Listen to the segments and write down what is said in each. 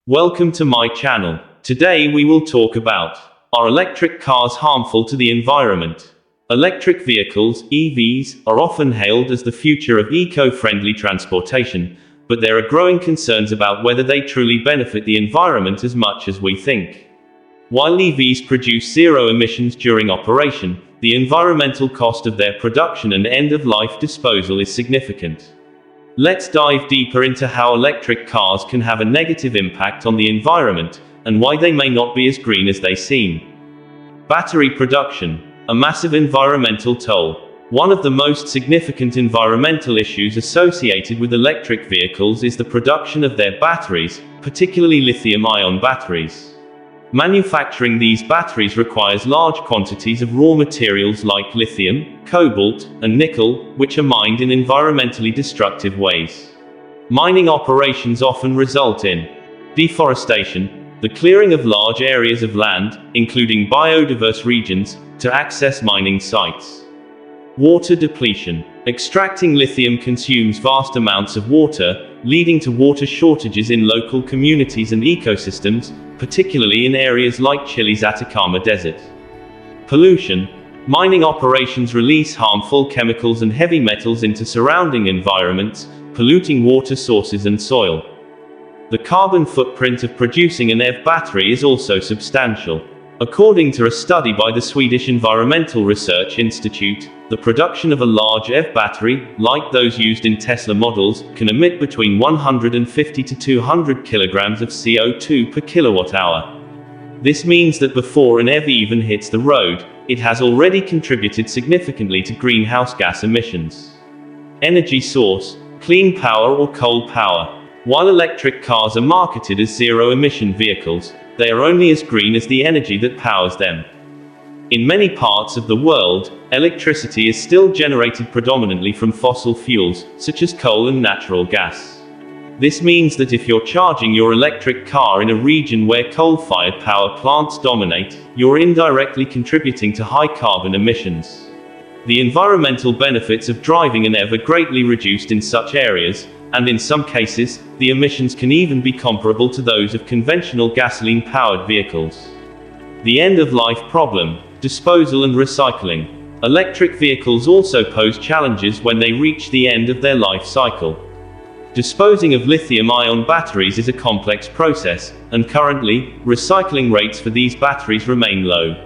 Welcome to my channel. Today we will talk about, are electric cars harmful to the environment? Electric vehicles, EVs, are often hailed as the future of eco-friendly transportation, but there are growing concerns about whether they truly benefit the environment as much as we think. While EVs produce zero emissions during operation, the environmental cost of their production and end-of-life disposal is significant. Let's dive deeper into how electric cars can have a negative impact on the environment, and why they may not be as green as they seem. Battery production, a massive environmental toll. One of the most significant environmental issues associated with electric vehicles is the production of their batteries, particularly lithium-ion batteries. Manufacturing these batteries requires large quantities of raw materials like lithium, cobalt, and nickel, which are mined in environmentally destructive ways. Mining operations often result in deforestation, the clearing of large areas of land, including biodiverse regions, to access mining sites. Water depletion. Extracting lithium consumes vast amounts of water, leading to water shortages in local communities and ecosystems, particularly in areas like Chile's Atacama Desert. Pollution. Mining operations release harmful chemicals and heavy metals into surrounding environments, polluting water sources and soil. The carbon footprint of producing an EV battery is also substantial. According to a study by the Swedish Environmental Research Institute, the production of a large EV battery, like those used in Tesla models, can emit between 150 to 200 kilograms of CO2 per kilowatt-hour. This means that before an EV even hits the road, it has already contributed significantly to greenhouse gas emissions. Energy source, clean power or coal power. While electric cars are marketed as zero-emission vehicles, they are only as green as the energy that powers them. In many parts of the world, electricity is still generated predominantly from fossil fuels, such as coal and natural gas. This means that if you're charging your electric car in a region where coal-fired power plants dominate, you're indirectly contributing to high carbon emissions. The environmental benefits of driving an EV are greatly reduced in such areas, and in some cases, the emissions can even be comparable to those of conventional gasoline-powered vehicles. The end-of-life problem, disposal and recycling. Electric vehicles also pose challenges when they reach the end of their life cycle. Disposing of lithium-ion batteries is a complex process, and currently, recycling rates for these batteries remain low.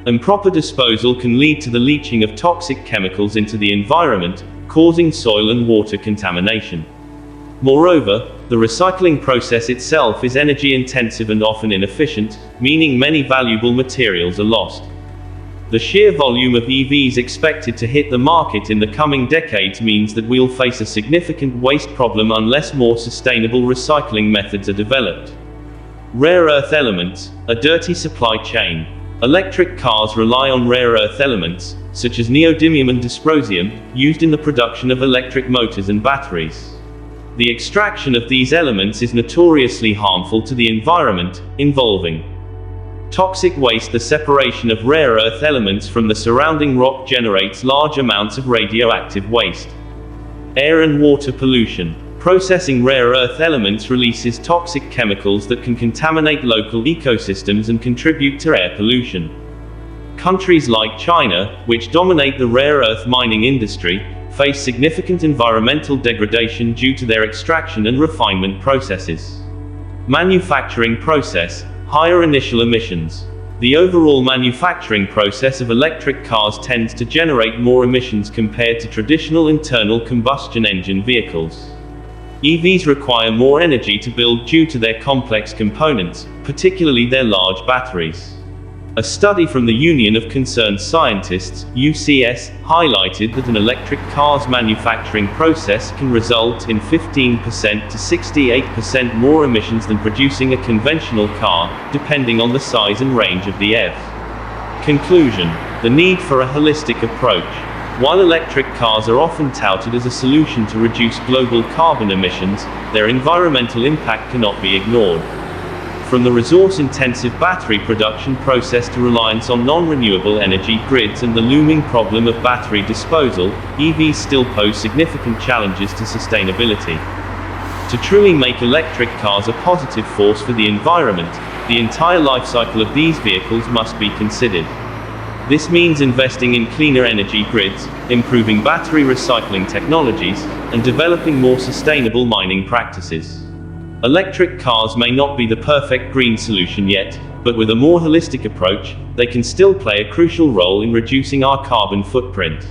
Improper disposal can lead to the leaching of toxic chemicals into the environment, causing soil and water contamination. Moreover, the recycling process itself is energy-intensive and often inefficient, meaning many valuable materials are lost. The sheer volume of EVs expected to hit the market in the coming decades means that we'll face a significant waste problem unless more sustainable recycling methods are developed. Rare earth elements, a dirty supply chain. Electric cars rely on rare earth elements, such as neodymium and dysprosium, used in the production of electric motors and batteries. The extraction of these elements is notoriously harmful to the environment, involving toxic waste. The separation of rare earth elements from the surrounding rock generates large amounts of radioactive waste. Air and water pollution. Processing rare earth elements releases toxic chemicals that can contaminate local ecosystems and contribute to air pollution. Countries like China, which dominate the rare earth mining industry, face significant environmental degradation due to their extraction and refinement processes. Manufacturing process, higher initial emissions. The overall manufacturing process of electric cars tends to generate more emissions compared to traditional internal combustion engine vehicles. EVs require more energy to build due to their complex components, particularly their large batteries. A study from the Union of Concerned Scientists, UCS, highlighted that an electric car's manufacturing process can result in 15% to 68% more emissions than producing a conventional car, depending on the size and range of the EV. Conclusion: the need for a holistic approach. While electric cars are often touted as a solution to reduce global carbon emissions, their environmental impact cannot be ignored. From the resource-intensive battery production process to reliance on non-renewable energy grids and the looming problem of battery disposal, EVs still pose significant challenges to sustainability. To truly make electric cars a positive force for the environment, the entire life cycle of these vehicles must be considered. This means investing in cleaner energy grids, improving battery recycling technologies, and developing more sustainable mining practices. Electric cars may not be the perfect green solution yet, but with a more holistic approach, they can still play a crucial role in reducing our carbon footprint.